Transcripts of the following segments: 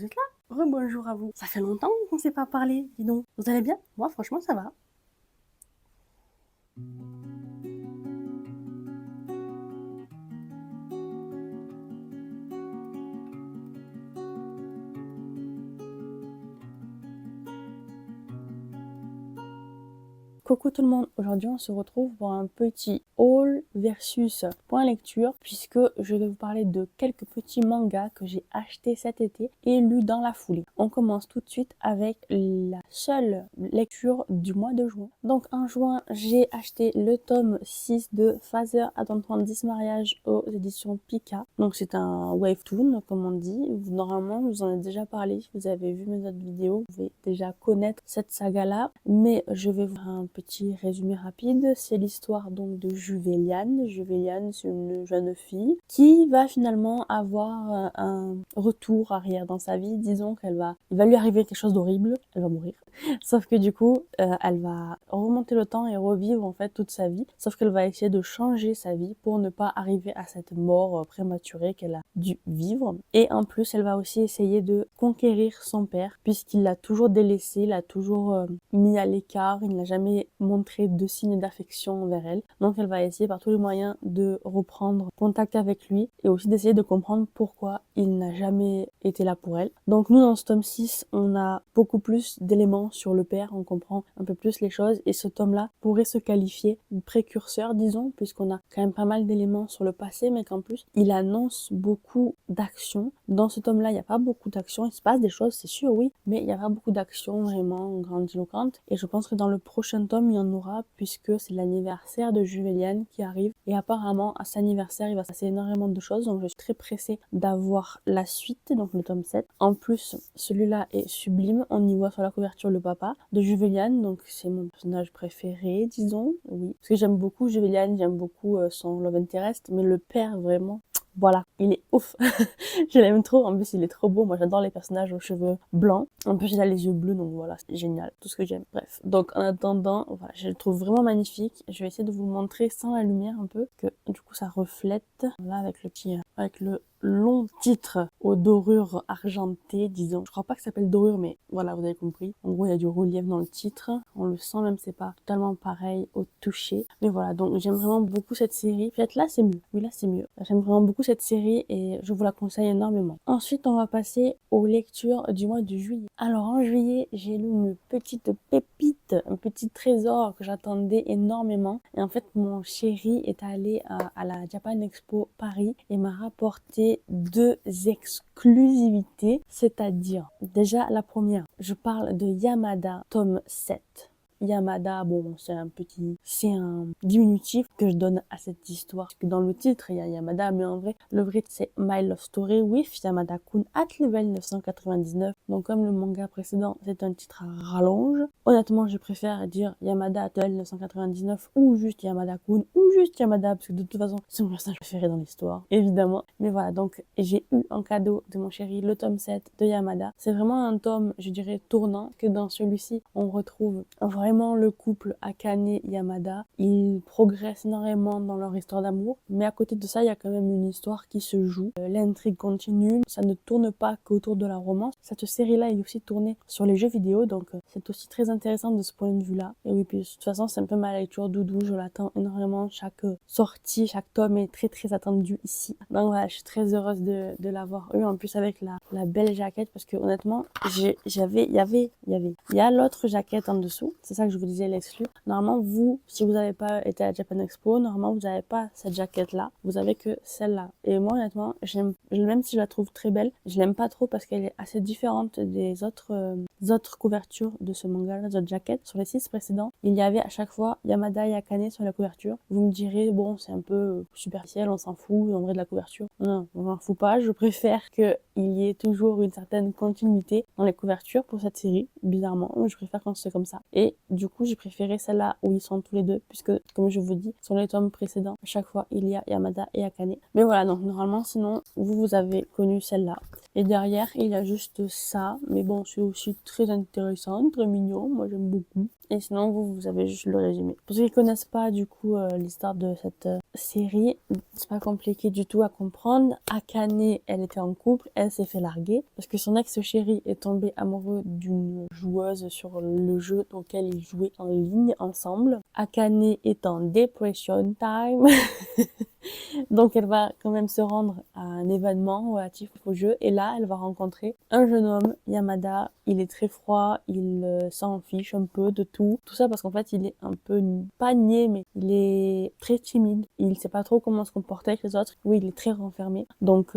vous êtes là? Rebonjour à vous. Ça fait longtemps qu'on ne s'est pas parlé, dis donc. Vous allez bien? Moi, franchement, ça va. Coucou tout le monde, aujourd'hui on se retrouve pour un petit haul versus point lecture puisque je vais vous parler de quelques petits mangas que j'ai achetés cet été et lus dans la foulée. On commence tout de suite avec la seule lecture du mois de juin. Donc en juin, j'ai acheté le tome 6 de Father I Don't Want This Marriage aux éditions Pika. Donc c'est un webtoon comme on dit. Normalement, je vous en ai déjà parlé. Si vous avez vu mes autres vidéos, vous pouvez déjà connaître cette saga-là. Mais je vais vous faire un petit résumé rapide. C'est l'histoire donc de Juveliane. Juveliane, c'est une jeune fille qui va finalement avoir un retour arrière dans sa vie. Disons il va lui arriver quelque chose d'horrible. Elle va mourir. Sauf que du coup, elle va remonter le temps et revivre en fait toute sa vie. Sauf qu'elle va essayer de changer sa vie pour ne pas arriver à cette mort prématurée qu'elle a dû vivre. Et en plus, elle va aussi essayer de conquérir son père puisqu'il l'a toujours délaissé, l'a toujours mis à l'écart. Il n'a jamais montré de signes d'affection envers elle. Donc elle va essayer par tous les moyens de reprendre contact avec lui et aussi d'essayer de comprendre pourquoi il n'a jamais été là pour elle. Donc nous, dans ce tome 6, on a beaucoup plus d'éléments sur le père, on comprend un peu plus les choses et ce tome-là pourrait se qualifier de précurseur, disons, puisqu'on a quand même pas mal d'éléments sur le passé, mais qu'en plus, il annonce beaucoup d'actions. Dans ce tome-là, il n'y a pas beaucoup d'actions, il se passe des choses, c'est sûr, oui, mais il n'y a pas beaucoup d'actions vraiment grandiloquentes et je pense que dans le prochain tome, il y en aura puisque c'est l'anniversaire de Juveliane qui arrive et apparemment, à cet anniversaire, il va se passer énormément de choses, donc je suis très pressée d'avoir la suite, donc le tome 7. En plus, celui-là est sublime, on y voit sur la couverture le papa de Juveliane, donc c'est mon personnage préféré, disons, oui. Parce que j'aime beaucoup Juveliane, j'aime beaucoup son love interest, mais le père, vraiment, voilà, il est ouf. Je l'aime trop, en plus il est trop beau, moi j'adore les personnages aux cheveux blancs. En plus il a les yeux bleus, donc voilà, c'est génial, tout ce que j'aime. Bref, donc en attendant, voilà, je le trouve vraiment magnifique. Je vais essayer de vous le montrer sans la lumière un peu, que du coup ça reflète, là avec le petit, avec le long titre aux dorures argentées, disons. Je crois pas que ça s'appelle dorure, mais voilà, vous avez compris. En gros, il y a du relief dans le titre. On le sent, même c'est pas totalement pareil au toucher. Mais voilà, donc j'aime vraiment beaucoup cette série. Peut-être là, c'est mieux. Oui, là, c'est mieux. J'aime vraiment beaucoup cette série et je vous la conseille énormément. Ensuite, on va passer aux lectures du mois de juillet. Alors, en juillet, j'ai lu une petite pépite, un petit trésor que j'attendais énormément. Et en fait, mon chéri est allé à la Japan Expo Paris et m'a rapporté deux exclusivités, c'est-à-dire, déjà la première, je parle de Yamada, tome 7. Yamada, bon, c'est un diminutif que je donne à cette histoire. Parce que dans le titre, il y a Yamada, mais en vrai, le vrai, c'est My Love Story with Yamada-kun at level 999. Donc, comme le manga précédent, c'est un titre à rallonge. Honnêtement, je préfère dire Yamada at level 999 ou juste Yamada-kun ou juste Yamada, parce que de toute façon, c'est mon personnage préféré dans l'histoire, évidemment. Mais voilà, donc, j'ai eu en cadeau de mon chéri le tome 7 de Yamada. C'est vraiment un tome, je dirais, tournant, que dans celui-ci, on retrouve vraiment le couple Akane-Yamada. Ils progressent énormément dans leur histoire d'amour, mais à côté de ça, il y a quand même une histoire qui se joue. L'intrigue continue, ça ne tourne pas qu'autour de la romance. Cette série-là est aussi tournée sur les jeux vidéo, donc c'est aussi très intéressant de ce point de vue-là. Et oui, puis de toute façon, c'est un peu ma lecture doudou, je l'attends énormément. Chaque sortie, chaque tome est très très attendu ici. Donc voilà, je suis très heureuse de l'avoir eu, en plus avec la belle jaquette, parce que honnêtement, il y a l'autre jaquette en dessous, c'est ça que je vous disais, l'exclu. Normalement, vous, si vous n'avez pas été à Japan Expo, normalement, vous n'avez pas cette jaquette-là. Vous avez que celle-là. Et moi, honnêtement, même si je la trouve très belle, je l'aime pas trop parce qu'elle est assez différente des autres couvertures de ce manga-là, de jaquette. Sur les 6 précédents, il y avait à chaque fois Yamada et Akane sur la couverture. Vous me direz, bon, c'est un peu superficiel, on s'en fout, en vrai, de la couverture. Non, on s'en fout pas. Je préfère qu'il y ait toujours une certaine continuité dans les couvertures pour cette série. Bizarrement, je préfère quand c'est comme ça. Et du coup, j'ai préféré celle-là où ils sont tous les deux, puisque, comme je vous dis, sur les tomes précédents, à chaque fois, il y a Yamada et Akane. Mais voilà, donc normalement, sinon, vous avez connu celle-là. Et derrière, il y a juste ça. Mais bon, c'est aussi très intéressant, très mignon. Moi, j'aime beaucoup. et sinon vous avez juste le résumé. Pour ceux qui connaissent pas du coup l'histoire de cette série, c'est pas compliqué du tout à comprendre. Akane, elle était en couple, elle s'est fait larguer parce que son ex-chéri est tombé amoureux d'une joueuse sur le jeu auquel ils jouaient en ligne ensemble. Akane est en depression time. Donc elle va quand même se rendre à un événement relatif au jeu et là elle va rencontrer un jeune homme, Yamada. Il est très froid, il s'en fiche un peu de tout. Tout ça parce qu'en fait il est un peu pas niais mais il est très timide. Il sait pas trop comment se comporter avec les autres. Oui, il est très renfermé. Donc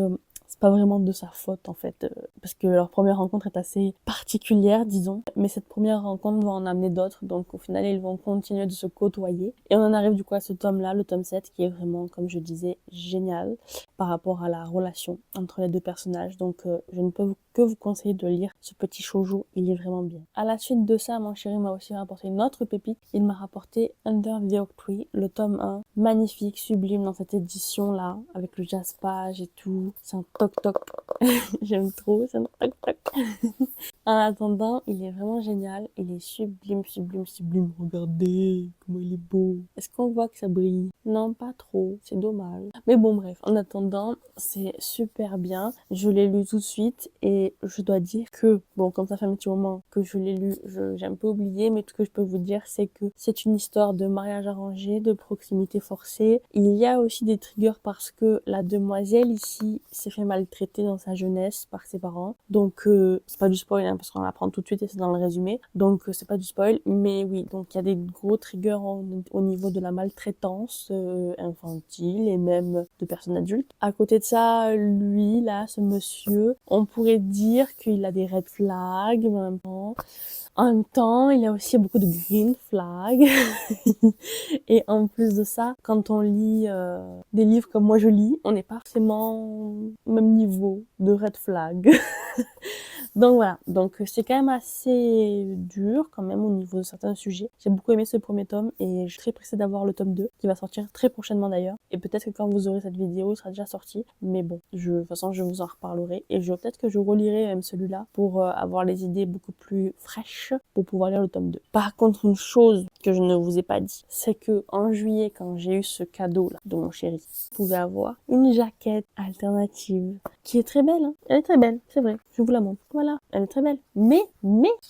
c'est pas vraiment de sa faute en fait, parce que leur première rencontre est assez particulière, disons. Mais cette première rencontre va en amener d'autres, donc au final ils vont continuer de se côtoyer. Et on en arrive du coup à ce tome-là, le tome 7, qui est vraiment, comme je disais, génial par rapport à la relation entre les deux personnages. Donc je ne peux que vous conseiller de lire ce petit shoujo, il est vraiment bien. À la suite de ça, mon chéri m'a aussi rapporté une autre pépite. Il m'a rapporté Under the Oak Tree, le tome 1, magnifique, sublime dans cette édition-là, avec le jaspage et tout. C'est un toc-toc. J'aime trop, c'est un toc-toc. En attendant, il est vraiment génial. Il est sublime, sublime, sublime. Regardez comment il est beau. Est-ce qu'on voit que ça brille? Non, pas trop. C'est dommage. Mais bon, bref. En attendant, c'est super bien. Je l'ai lu tout de suite et je dois dire que, bon, comme ça fait un petit moment que je l'ai lu, j'ai un peu oublié, mais tout ce que je peux vous dire, c'est que c'est une histoire de mariage arrangé, de proximité forcée. Il y a aussi des triggers parce que la demoiselle ici s'est fait maltraiter dans sa jeunesse par ses parents. Donc, c'est pas du spoil, hein, parce qu'on l'apprend tout de suite et c'est dans le résumé. Donc, c'est pas du spoil, mais oui. Donc, il y a des gros triggers au niveau de la maltraitance infantile et même de personnes adultes. À côté de ça, lui, là, ce monsieur, on pourrait dire qu'il a des red flags, mais en même temps, il y a aussi beaucoup de green flags. Et en plus de ça, quand on lit des livres comme moi je lis, on n'est pas forcément au même niveau de red flag. Donc voilà, donc c'est quand même assez dur quand même au niveau de certains sujets. J'ai beaucoup aimé ce premier tome et je suis très pressée d'avoir le tome 2 qui va sortir très prochainement d'ailleurs. Et peut-être que quand vous aurez cette vidéo, il sera déjà sorti. Mais bon, de toute façon, je vous en reparlerai. Et peut-être que je relirai même celui-là pour avoir les idées beaucoup plus fraîches pour pouvoir lire le tome 2. Par contre, une chose que je ne vous ai pas dit, c'est que en juillet, quand j'ai eu ce cadeau là de mon chéri, vous pouvez avoir une jaquette alternative qui est très belle, hein. Elle est très belle, c'est vrai, je vous la montre. Voilà, elle est très belle. Mais,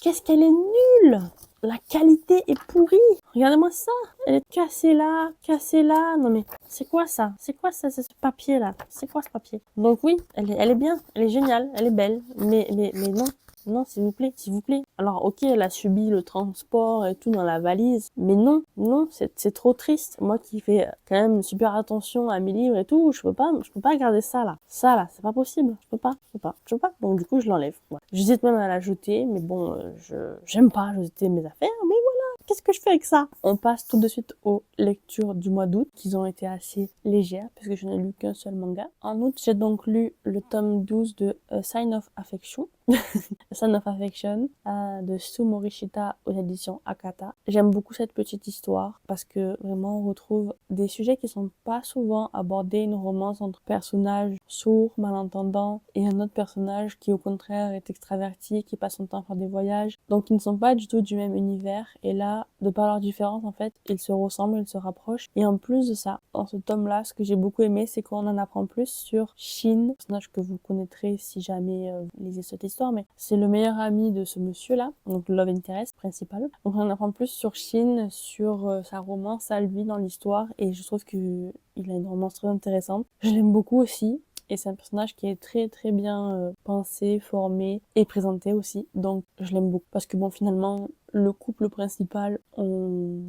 qu'est-ce qu'elle est nulle! La qualité est pourrie. Regardez-moi ça. Elle est cassée là, cassée là. Non mais, c'est quoi ça? C'est quoi ça, c'est ce papier là? C'est quoi ce papier? Donc oui, elle est bien, elle est géniale, elle est belle. Mais non. Non, s'il vous plaît, s'il vous plaît. Alors, ok, elle a subi le transport et tout dans la valise, mais non, c'est trop triste. Moi qui fais quand même super attention à mes livres et tout, je peux pas garder ça là. Ça là, c'est pas possible. Je peux pas. Donc du coup, je l'enlève. Ouais. J'hésite même à la jeter, mais bon, j'aime pas jeter mes affaires, mais voilà. Qu'est-ce que je fais avec ça? On passe tout de suite aux lectures du mois d'août, qui ont été assez légères, puisque je n'ai lu qu'un seul manga. En août, j'ai donc lu le tome 12 de A Sign of Affection. Son of Affection de Sue Morishita aux éditions Akata. J'aime beaucoup cette petite histoire parce que vraiment on retrouve des sujets qui sont pas souvent abordés, une romance entre personnages sourds, malentendants et un autre personnage qui au contraire est extraverti, qui passe son temps à faire des voyages, donc ils ne sont pas du tout du même univers et là, de par leur différence en fait, ils se ressemblent, ils se rapprochent et en plus de ça, dans ce tome-là, ce que j'ai beaucoup aimé, c'est qu'on en apprend plus sur Shin, personnage que vous connaîtrez si jamais vous lisez cette histoire, mais c'est le meilleur ami de ce monsieur-là, donc le love interest principal. Donc on en apprend plus sur Shin, sur sa romance à lui dans l'histoire, et je trouve que il a une romance très intéressante. Je l'aime beaucoup aussi. Et c'est un personnage qui est très très bien pensé, formé et présenté aussi. Donc je l'aime beaucoup. Parce que bon, finalement, le couple principal,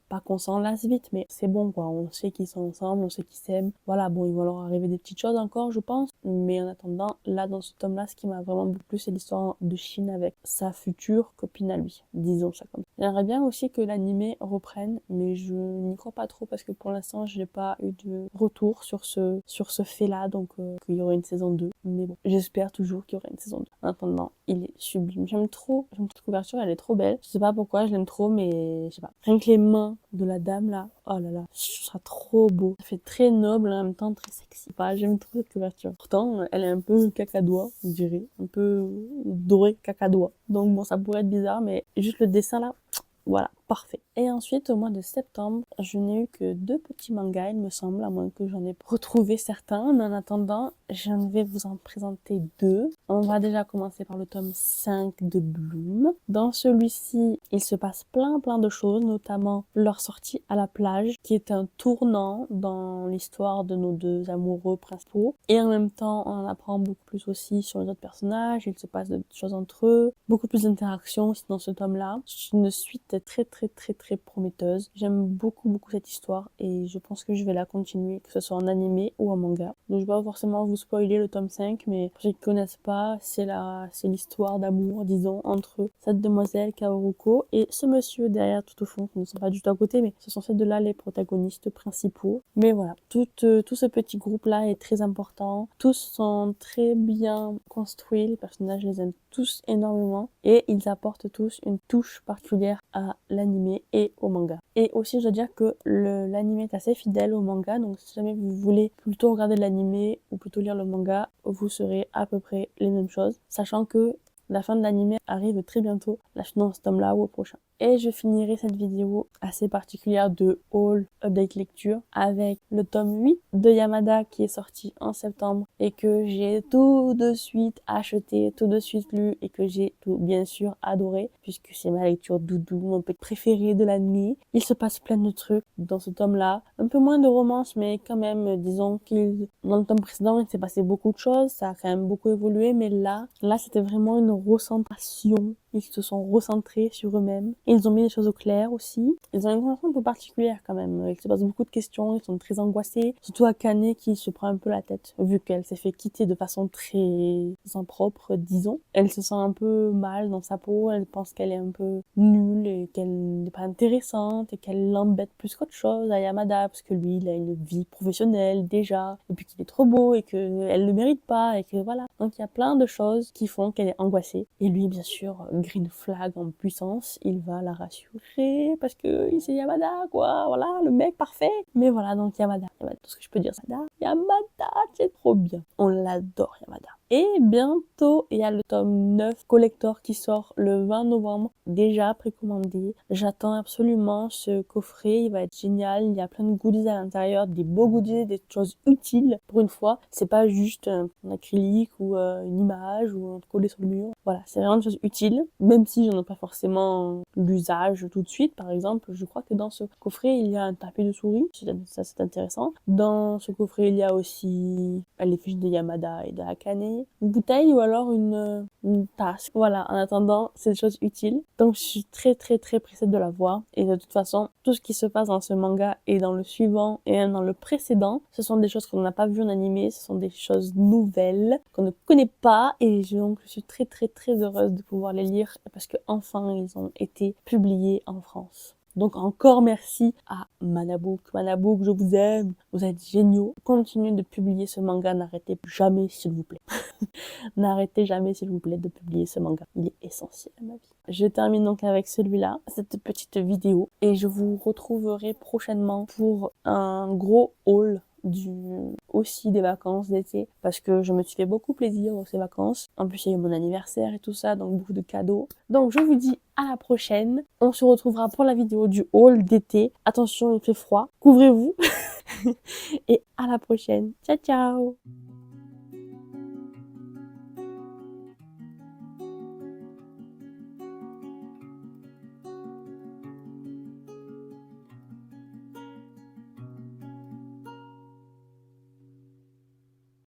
pas qu'on s'en lasse vite, mais c'est bon quoi. On sait qu'ils sont ensemble, on sait qu'ils s'aiment. Voilà, bon, il va leur arriver des petites choses encore, je pense. Mais en attendant, là, dans ce tome-là, ce qui m'a vraiment beaucoup plu, c'est l'histoire de Shin avec sa future copine à lui. Disons ça comme ça. J'aimerais bien aussi que l'animé reprenne, mais je n'y crois pas trop parce que pour l'instant, je n'ai pas eu de retour sur ce fait-là, donc qu'il y aurait une saison 2. Mais bon, j'espère toujours qu'il y aura une saison 2. En attendant, il est sublime. J'aime trop cette couverture, elle est trop belle. Je sais pas pourquoi, je l'aime trop, mais je sais pas. Rien que les mains de la dame là, oh là là, je trouve ça trop beau. Ça fait très noble, en même temps très sexy. Bah, j'aime trop cette couverture. Pourtant, elle est un peu cacadois, je dirais. Un peu doré cacadois. Donc bon, ça pourrait être bizarre, mais juste le dessin là, Voilà, parfait. Et ensuite, au mois de septembre, je n'ai eu que 2 petits mangas, il me semble, à moins que j'en ai retrouvé certains. Mais en attendant, je vais vous en présenter 2. On va déjà commencer par le tome 5 de Bloom. Dans celui-ci, il se passe plein de choses, notamment leur sortie à la plage, qui est un tournant dans l'histoire de nos 2 amoureux principaux. Et en même temps, on en apprend beaucoup plus aussi sur les autres personnages, il se passe de choses entre eux, beaucoup plus d'interactions aussi dans ce tome-là. C'est une suite très prometteuse. J'aime beaucoup cette histoire et je pense que je vais la continuer, que ce soit en animé ou en manga. Donc je vais pas forcément vous spoiler le tome 5, mais pour ceux qui connaissent pas, c'est l'histoire d'amour, disons, entre cette demoiselle Kaoruko et ce monsieur derrière tout au fond, qui ne sont pas du tout à côté, mais ce sont ces deux-là les protagonistes principaux. Mais voilà, tout ce petit groupe-là est très important. Tous sont très bien construits, les personnages, je les aime tous énormément et ils apportent tous une touche particulière à l'anime et au manga. Et aussi, je dois dire que l'anime est assez fidèle au manga, donc si jamais vous voulez plutôt regarder l'anime ou plutôt lire le manga, vous serez à peu près les mêmes choses, sachant que la fin de l'anime arrive très bientôt, dans ce tome-là ou au prochain. Et je finirai cette vidéo assez particulière de haul update lecture avec le tome 8 de Yamada qui est sorti en septembre et que j'ai tout de suite acheté, tout de suite lu et que j'ai tout bien sûr adoré puisque c'est ma lecture doudou, mon petit préféré de l'année. Il se passe plein de trucs dans ce tome-là, un peu moins de romance mais quand même disons qu'il dans le tome précédent il s'est passé beaucoup de choses, ça a quand même beaucoup évolué mais là c'était vraiment une recentration. Ils se sont recentrés sur eux-mêmes. Ils ont mis les choses au clair aussi. Ils ont une conversation un peu particulière quand même. Ils se posent beaucoup de questions, ils sont très angoissés. Surtout Akane qui se prend un peu la tête, vu qu'elle s'est fait quitter de façon très impropre, disons. Elle se sent un peu mal dans sa peau, elle pense qu'elle est un peu nulle et qu'elle n'est pas intéressante et qu'elle l'embête plus qu'autre chose à Yamada, parce que lui, il a une vie professionnelle déjà, et puis qu'il est trop beau et qu'elle ne le mérite pas, et que voilà. Donc il y a plein de choses qui font qu'elle est angoissée. Et lui, bien sûr, green flag en puissance, il va la rassurer parce que c'est Yamada, quoi, voilà, le mec parfait. Mais voilà, donc Yamada, tout ce que je peux dire, Yamada, c'est trop bien. On l'adore, Yamada. Et bientôt, il y a le tome 9 collector qui sort le 20 novembre, déjà précommandé. J'attends absolument ce coffret, il va être génial. Il y a plein de goodies à l'intérieur, des beaux goodies, des choses utiles. Pour une fois, c'est pas juste un acrylique ou une image ou un collé sur le mur. Voilà, c'est vraiment des choses utiles, même si j'en ai pas forcément l'usage tout de suite. Par exemple, je crois que dans ce coffret, il y a un tapis de souris, ça c'est intéressant. Dans ce coffret, il y a aussi les fiches de Yamada et de Akane, une bouteille ou alors une tasse. Voilà, en attendant, c'est des choses utiles. Donc je suis très pressée de la voir. Et de toute façon, tout ce qui se passe dans ce manga et dans le suivant et même dans le précédent, ce sont des choses qu'on n'a pas vues en animé, ce sont des choses nouvelles qu'on ne connaît pas et donc je suis très heureuse de pouvoir les lire parce que enfin ils ont été publiés en France. Donc encore merci à Manabook. Manabook, je vous aime. Vous êtes géniaux. Continuez de publier ce manga. N'arrêtez jamais, s'il vous plaît. N'arrêtez jamais, s'il vous plaît, de publier ce manga. Il est essentiel à ma vie. Je termine donc avec celui-là, cette petite vidéo. Et je vous retrouverai prochainement pour un gros haul aussi des vacances d'été parce que je me suis fait beaucoup plaisir dans ces vacances. En plus, il y a eu mon anniversaire et tout ça, donc beaucoup de cadeaux. Donc, je vous dis à la prochaine. On se retrouvera pour la vidéo du haul d'été. Attention, il fait froid. Couvrez-vous. Et à la prochaine. Ciao, ciao!